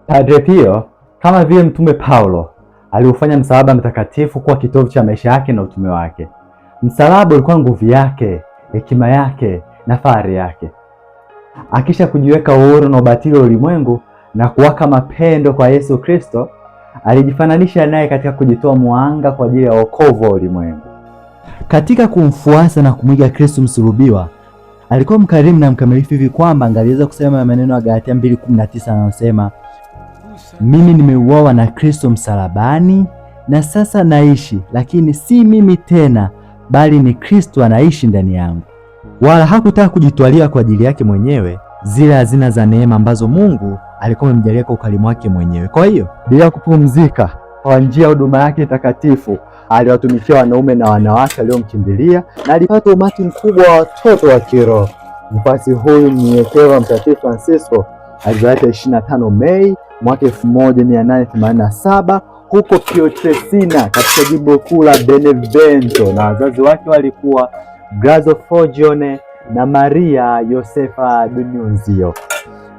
Padre Pio, kama vile Mtume Paulo, aliufanya msalaba mtakatifu kuwa kitovu cha maisha yake na utume wake. Msalaba ulikuwa nguvu yake, hekima yake na fahari yake. Akisha kujiweka uhuru na ubatili wa ulimwengu na kuwaka mapendo kwa Yesu Kristo, alijifananisha naye katika kujitoa mwanga kwa ajili ya wokovu wa ulimwengu. Katika kumfuasa na kumwiga Kristo msulubiwa, alikuwa mkarimu na mkamilifu hivi kwamba angaliweza kusema maneno ya Galatia 2:19 yanayosema, mimi nimeuawa na Kristo msalabani, na sasa naishi, lakini si mimi tena, bali ni Kristo anaishi ndani yangu. Wala hakutaka kujitwalia kwa ajili yake mwenyewe zile hazina za neema ambazo Mungu alikuwa amemjalia kwa ukarimu wake mwenyewe. Kwa hiyo, bila kupumzika, kwa njia ya huduma yake takatifu, aliwatumikia wanaume na wanawake waliomkimbilia na alipata umati mkubwa wa watoto wa kiroho. Mfuasi huyu mnyenyekevu wa Mtakatifu Francisco alizaliwa 25 Mei mwaka 1887 huko Pietrelcina katika jimbo kuu la Benevento, na wazazi wake walikuwa Grazio Foggione na Maria Josefa D'Annunzio.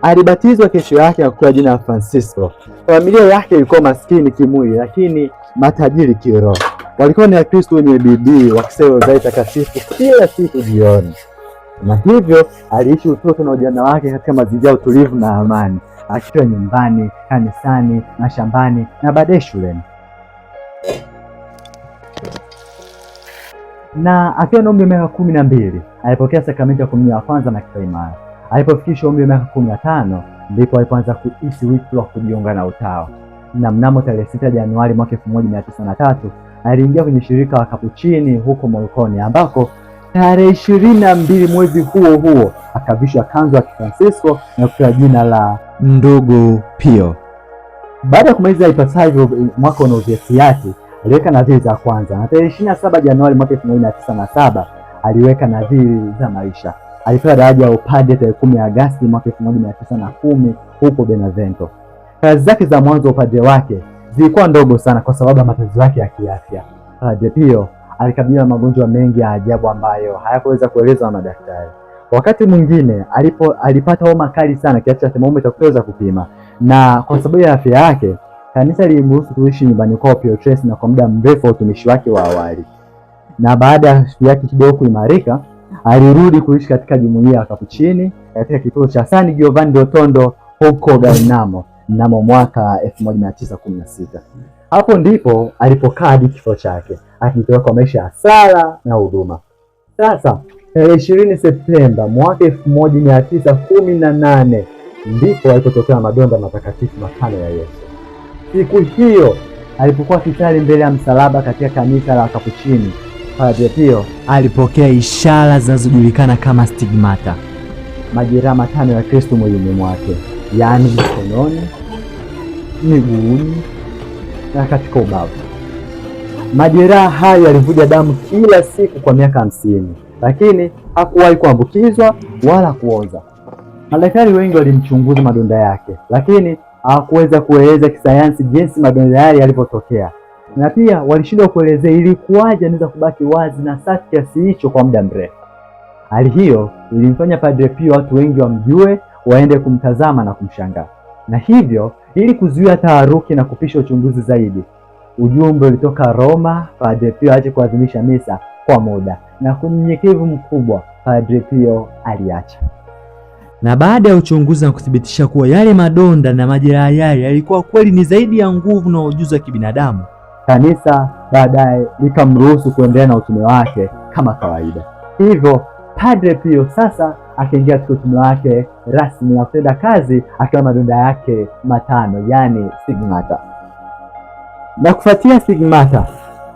Alibatizwa kesho yake na kupewa jina la Francisco. Familia yake ilikuwa maskini kimwili lakini matajiri kiroho. Walikuwa ni Wakristo wenye bidii wakisali rozari takatifu kila siku jioni, na hivyo aliishi utoto na ujana wake katika mazingira ya utulivu na amani, akiwa nyumbani, kanisani, mashambani na baadaye shuleni. Na akiwa na umri wa miaka 12 alipokea sakramenti ya komunyo ya kwanza na kipaimara. Alipofikisha umri wa miaka 15 ndipo alipoanza kuhisi wito wa kujiunga na utawa, na mnamo tarehe 6 Januari mwaka 1903 aliingia kwenye shirika la Kapuchini huko Morcone, ambako tarehe 22 mwezi huo huo akavishwa kanzu ya Kifransisko na kupewa jina la Ndugu Pio. Baada ya kumaliza ipasavyo mwaka wa novisiati, aliweka nadhiri za kwanza, na tarehe 27 Januari mwaka 1907 aliweka nadhiri za maisha. Alipewa daraja ya upadre tarehe 10 Agosti mwaka 1910 huko Benevento. Kazi zake za mwanzo wa upadre wake zilikuwa ndogo sana kwa sababu ya matatizo yake ya kiafya. Padre Pio alikabiliwa na magonjwa mengi ya ajabu ambayo hayakuweza kuelezwa na madaktari. Wakati mwingine alipata homa kali sana kiasi cha thermometer kutoweza kupima, na kwa sababu ya afya yake kanisa lilimruhusu kuishi nyumbani kwao Pietrelcina kwa muda mrefu wa utumishi wake wa awali. Na baada ya afya yake kidogo kuimarika, alirudi kuishi katika jumuiya ya Kapuchini katika kituo cha San Giovanni Rotondo huko Garinamo mnamo mwaka 1916. Hapo ndipo alipokaa hadi kifo chake, akijitoa kwa maisha ya sala na huduma. Sasa tarehe 20 Septemba mwaka 1918 ndipo alipotokea madonda matakatifu matano ya Yesu. Siku hiyo alipokuwa kitali mbele ya msalaba katika kanisa la Kapuchini, Padre Pio alipokea ishara zinazojulikana kama stigmata, majeraha matano ya Kristo mwilini mwake, yaani mikononi, miguuni na katika ubavu. Majeraha hayo yalivuja damu kila siku kwa miaka 50, lakini hakuwahi kuambukizwa wala kuoza. Madaktari wengi walimchunguza madonda yake, lakini hawakuweza kueleza kisayansi jinsi madonda yale yalivyotokea, na pia walishindwa kuelezea ilikuwaje anaweza kubaki wazi na safi kiasi hicho kwa muda mrefu. Hali hiyo ilimfanya Padre Pio watu wengi wamjue, waende kumtazama na kumshangaa, na hivyo ili kuzuia taharuki na kupisha uchunguzi zaidi, ujumbe ulitoka Roma Padre Pio aache kuadhimisha misa kwa muda, na kwa unyenyekevu mkubwa Padre Pio aliacha. Na baada ya uchunguzi na kuthibitisha kuwa yale madonda na majeraha yale yalikuwa kweli ni zaidi ya nguvu na ujuzi wa kibinadamu, kanisa baadaye likamruhusu kuendelea na utume wake kama kawaida. Hivyo Padre Pio sasa akaingia katika utume wake rasmi na kutenda kazi akiwa madonda yake matano, yani stigmata. Na kufuatia stigmata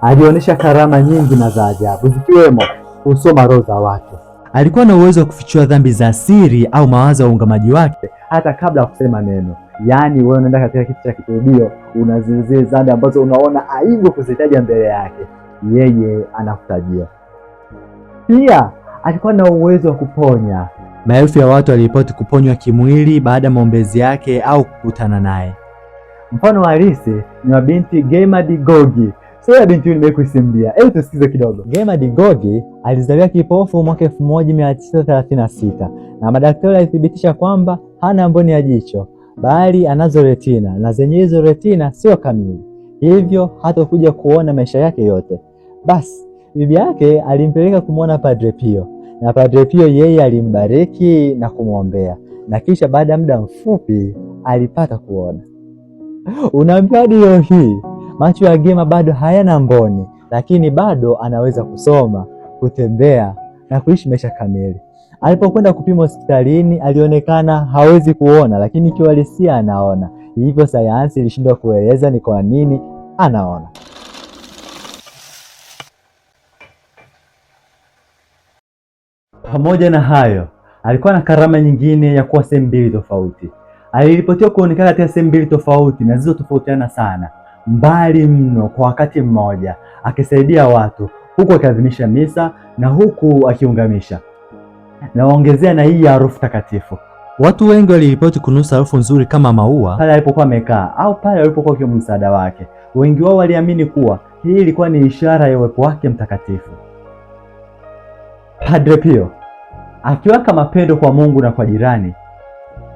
alionyesha karama nyingi na za ajabu, zikiwemo kusoma roho za watu. Alikuwa na uwezo wa kufichua dhambi za siri au mawazo ya uungamaji wake hata kabla ya kusema neno. Yaani wewe unaenda katika kiti cha kitubio, unazizia dhambi ambazo unaona aibu kuzitaja mbele yake, yeye anakutajia. Pia alikuwa na uwezo wa kuponya. Maelfu ya watu waliripoti kuponywa kimwili baada ya maombezi yake au kukutana naye. Mfano halisi ni wa binti Gemma Giogi. Sasa binti huyu nimekusimulia. Hebu tusikize kidogo. Gemma Giogi alizaliwa kipofu mwaka 1936 na madaktari walithibitisha kwamba hana mboni ya jicho, bali anazo retina, na zenye hizo retina sio kamili, hivyo hatakuja kuona maisha yake yote. Basi bibi yake alimpeleka kumwona Padre Pio, na Padre Pio yeye alimbariki na kumwombea, na kisha baada ya muda mfupi alipata kuona. Unaambiwa leo hii macho ya Gema bado hayana mboni, lakini bado anaweza kusoma, kutembea na kuishi maisha kamili. Alipokwenda kupima hospitalini alionekana hawezi kuona, lakini kiuhalisia anaona. Hivyo sayansi ilishindwa kueleza ni kwa nini anaona. Pamoja na hayo, alikuwa na karama nyingine ya kuwa sehemu mbili tofauti. Aliripotiwa kuonekana katika sehemu mbili tofauti na zilizotofautiana sana, mbali mno kwa wakati mmoja, akisaidia watu huku akiadhimisha misa na huku akiungamisha. Naongezea na hii harufu takatifu. Watu wengi waliripoti kunusa harufu nzuri kama maua pale alipokuwa amekaa au pale alipokuwa kwa msaada wake. Wengi wao waliamini kuwa hii ilikuwa ni ishara ya uwepo wake mtakatifu. Padre Pio akiweka mapendo kwa Mungu na kwa jirani,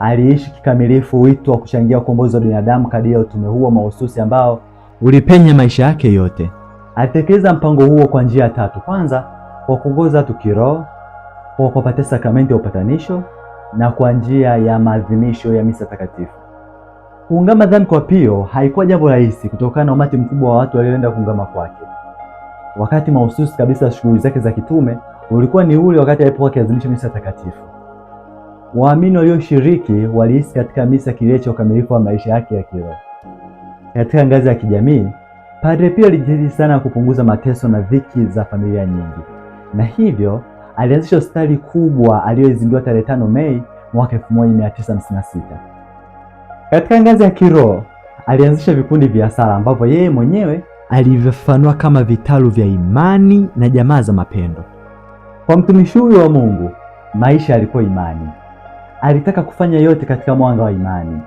aliishi kikamilifu wito wa kuchangia ukombozi wa binadamu kadiri ya utume huo mahususi ambao ulipenya maisha yake yote. Alitekeleza mpango huo kwa njia tatu. Kwanza, kwa kuongoza watu kiroho, kwa kupatia sakramenti ya upatanisho, na kwa njia ya maadhimisho ya misa takatifu. Kuungama dhambi kwa Pio haikuwa jambo rahisi kutokana na umati mkubwa wa watu walioenda kuungama kwake. Wakati mahususi kabisa wa shughuli zake za kitume ulikuwa ni ule wakati alipokuwa akiadhimisha misa takatifu. Waamini walioshiriki walihisi katika misa kilele cha ukamilifu wa maisha yake ya kiroho. Katika ngazi ya kijamii, Padre Pio alijitahidi sana kupunguza mateso na dhiki za familia nyingi, na hivyo alianzisha hospitali kubwa aliyoizindua tarehe 5 Mei mwaka 1956. Katika ngazi ya kiroho, alianzisha vikundi vya sala ambavyo yeye mwenyewe alivyofafanua kama vitalu vya imani na jamaa za mapendo. Kwa mtumishi huyo wa Mungu, maisha yalikuwa imani. Alitaka kufanya yote katika mwanga wa imani,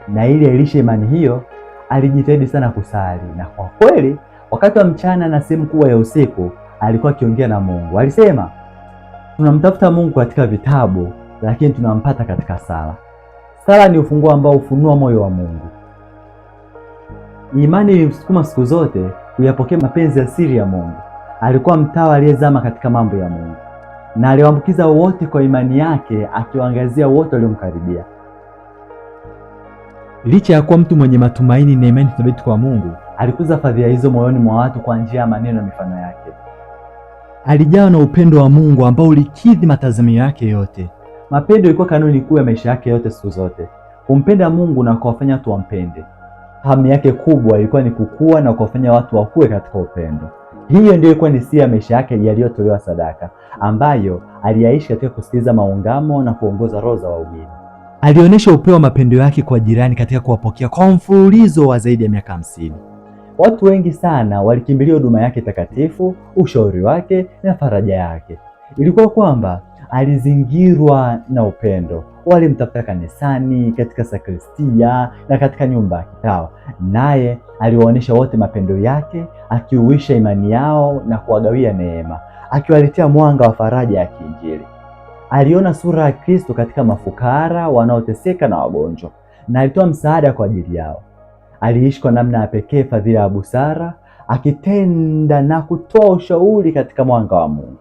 na ili ailishe imani hiyo, alijitahidi sana kusali. Na kwa kweli, wakati wa mchana na sehemu kubwa ya usiku, alikuwa akiongea na Mungu. Alisema, tunamtafuta Mungu katika vitabu, lakini tunampata katika sala. Sala ni ufunguo ambao ufunua moyo wa Mungu. Imani ilimsukuma siku zote kuyapokea mapenzi ya siri ya Mungu. Alikuwa mtawa aliyezama katika mambo ya Mungu, na aliwaambukiza wote kwa imani yake, akiwaangazia wote waliomkaribia. Licha ya kuwa mtu mwenye matumaini na imani thabiti kwa Mungu, alikuza fadhila hizo moyoni mwa watu kwa njia ya maneno na mifano yake. Alijawa na upendo wa Mungu ambao ulikidhi matazamio yake yote. Mapendo ilikuwa kanuni kuu ya maisha yake yote siku zote. Kumpenda Mungu na kuwafanya watu wampende. Hamu yake kubwa ilikuwa ni kukua na kuwafanya watu wakue katika upendo. Hiyo ndio ilikuwa ni siri ya maisha yake yaliyotolewa sadaka, ambayo aliyaishi katika kusikiliza maungamo na kuongoza roho za waumini. Alionyesha upeo wa mapendo yake kwa jirani katika kuwapokea kwa mfululizo wa zaidi ya miaka 50. Watu wengi sana walikimbilia huduma yake takatifu, ushauri wake na faraja yake. Ilikuwa kwamba alizingirwa na upendo. Walimtafuta kanisani, katika sakristia na katika nyumba ya kitawa, naye aliwaonyesha wote mapendo yake, akiuisha imani yao na kuwagawia neema, akiwaletea mwanga wa faraja ya kiinjili. Aliona sura ya Kristo katika mafukara, wanaoteseka na wagonjwa, na alitoa msaada kwa ajili yao. Aliishi kwa namna ya pekee fadhila ya busara, akitenda na kutoa ushauri katika mwanga wa Mungu.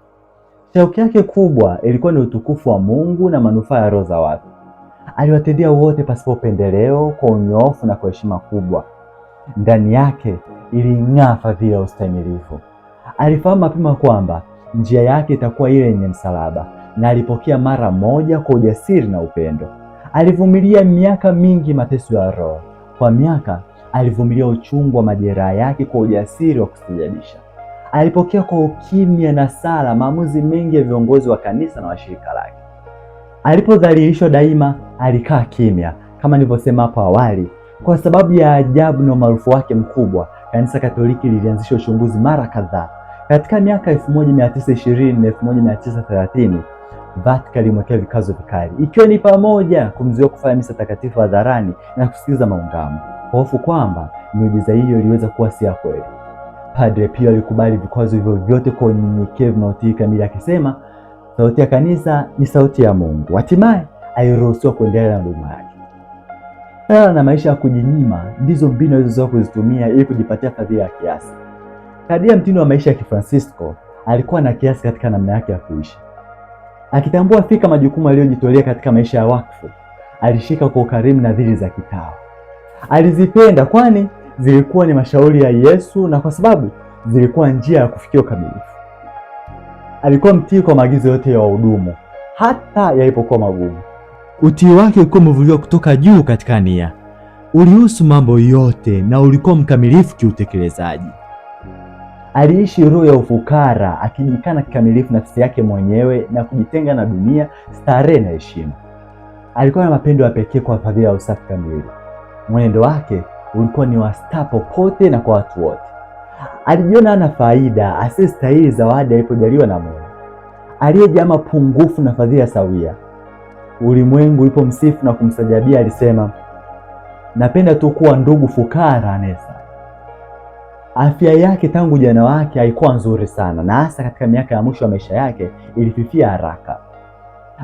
Shauku yake kubwa ilikuwa ni utukufu wa Mungu na manufaa ya roho za watu. Aliwatendea wote pasipo upendeleo, kwa unyofu na kwa heshima kubwa. Ndani yake iling'aa fadhila ya ustahimilivu. Alifahamu mapema kwamba njia yake itakuwa ile yenye msalaba, na alipokea mara moja kwa ujasiri na upendo. Alivumilia miaka mingi mateso ya roho. Kwa miaka alivumilia uchungu wa majeraha yake kwa ujasiri wa kustajabisha. Alipokea kwa ukimya na sala maamuzi mengi ya viongozi wa kanisa na washirika lake. Alipodhalilishwa daima alikaa kimya. Kama nilivyosema hapo awali, kwa sababu ya ajabu na umaarufu wake mkubwa, kanisa Katoliki lilianzisha uchunguzi mara kadhaa. Katika miaka 1920 na 1930, Vatican ilimwekea vikazo vikali, ikiwa ni pamoja kumzuia kufanya misa takatifu hadharani na kusikiliza maungamo, hofu kwamba miujiza hiyo iliweza kuwa si ya kweli. Padre Pio alikubali vikwazo hivyo vyote kwa unyenyekevu na utii kamili, akisema sauti ya kanisa ni sauti ya Mungu. Hatimaye aliruhusiwa kuendelea na huduma yake. Sala na maisha ya kujinyima ndizo mbinu alizozoea kuzitumia ili kujipatia fadhila ya kiasi. Kadiri ya mtindo wa maisha ya Kifransisko, alikuwa na kiasi katika namna yake ya kuishi. Akitambua fika majukumu aliyojitolea katika maisha ya wakfu, alishika kwa ukarimu nadhiri za kitawa. Alizipenda kwani zilikuwa ni mashauri ya Yesu na kwa sababu zilikuwa njia ya kufikia ukamilifu. Alikuwa mtii kwa maagizo yote ya wahudumu, hata yalipokuwa magumu. Utii wake ulikuwa umevuliwa kutoka juu katika nia. Ulihusu mambo yote na ulikuwa mkamilifu kiutekelezaji. Aliishi roho ya ufukara, akijikana kikamilifu nafsi yake mwenyewe na kujitenga na dunia, starehe na heshima. Alikuwa na mapendo ya pekee kwa fadhila ya usafi kamili. Mwenendo wake ulikuwa ni wa staa popote na kwa watu wote. Alijiona hana faida, asiyestahili zawadi alipojaliwa na Mungu, aliyejaa mapungufu na fadhila sawia. Ulimwengu ulipomsifu na kumsajabia alisema, napenda tu kuwa ndugu fukara Anesa. Afya yake tangu ujana wake haikuwa nzuri sana, na hasa katika miaka ya mwisho wa maisha yake ilififia haraka.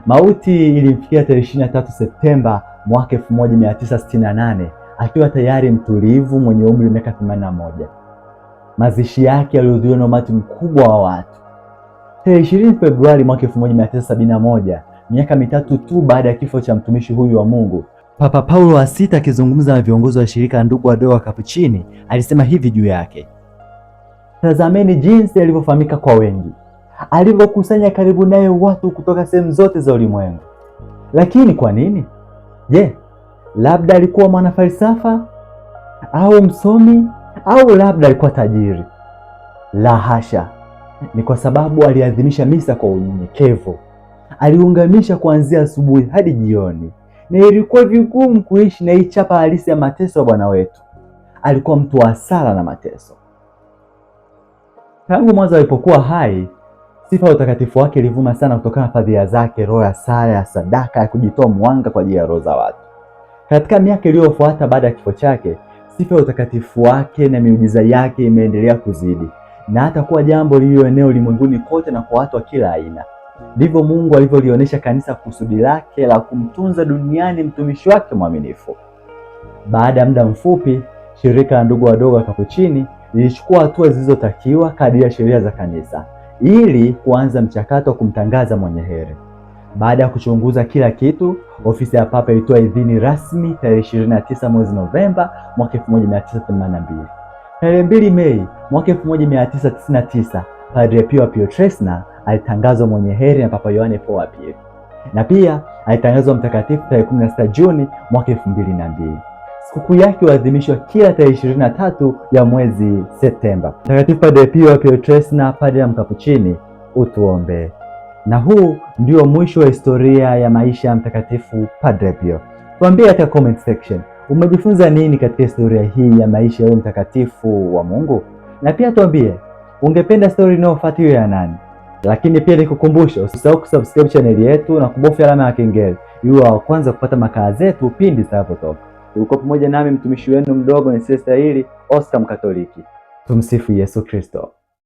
Mauti ilimfikia tarehe 23 Septemba mwaka 1968 akiwa tayari mtulivu, mwenye umri wa miaka 81. Mazishi yake yalihudhuriwa na umati mkubwa wa watu. Tarehe 20 Februari mwaka 1971, miaka mitatu tu baada ya kifo cha mtumishi huyu wa Mungu, Papa Paulo wa Sita akizungumza na viongozi wa shirika ndugu wadogo wa Kapuchini alisema hivi juu yake: tazameni jinsi alivyofahamika kwa wengi, alivyokusanya karibu naye watu kutoka sehemu zote za ulimwengu. Lakini kwa nini? Je, labda alikuwa mwanafalsafa au msomi au labda alikuwa tajiri? La hasha, ni kwa sababu aliadhimisha misa kwa unyenyekevu. Aliungamisha kuanzia asubuhi hadi jioni, na ilikuwa vigumu kuishi na hii chapa halisi ya mateso ya Bwana wetu. Alikuwa mtu wa sala na mateso. Tangu mwanzo alipokuwa hai, sifa ya utakatifu wake ilivuma sana kutokana na fadhila zake, roho ya sala, ya sadaka, ya kujitoa mwanga kwa ajili ya roho za watu. Katika miaka iliyofuata baada ya kifo chake, sifa ya utakatifu wake na miujiza yake imeendelea kuzidi na hata kuwa jambo lililoenea ulimwenguni kote na kwa watu wa kila aina. Ndivyo Mungu alivyolionyesha kanisa kusudi lake la kumtunza duniani mtumishi wake mwaminifu. Baada ya muda mfupi, shirika la ndugu wadogo wa Kapuchini lilichukua hatua zilizotakiwa kadiri ya sheria za kanisa ili kuanza mchakato wa kumtangaza mwenye heri. Baada ya kuchunguza kila kitu, ofisi ya Papa ilitoa idhini rasmi tarehe 29 mwezi Novemba mwaka 1982. Tarehe 2 Mei mwaka 1999, Padre Pio Pietrelcina alitangazwa mwenye heri na Papa Yohane Paulo wa Pili, na pia alitangazwa mtakatifu tarehe 16 Juni mwaka 2002. Sikukuu yake huadhimishwa kila tarehe 23 ya mwezi Septemba. Mtakatifu Padre Pio Pietrelcina, padre wa Mkapuchini, utuombee. Na huu ndio mwisho wa historia ya maisha ya Mtakatifu Padre Pio. Tuambie katika comment section, umejifunza nini katika historia hii ya maisha ya mtakatifu wa Mungu? Na pia tuambie, ungependa story inayofuata ya nani? Lakini pia nikukumbusha, usisahau kusubscribe channel yetu na kubofya alama ya kengele ili wa kwanza kupata makala zetu pindi zitakapotoka. Ulikuwa pamoja nami mtumishi wenu mdogo nisiyestahili, Oscar Mkatoliki. Tumsifu Yesu Kristo.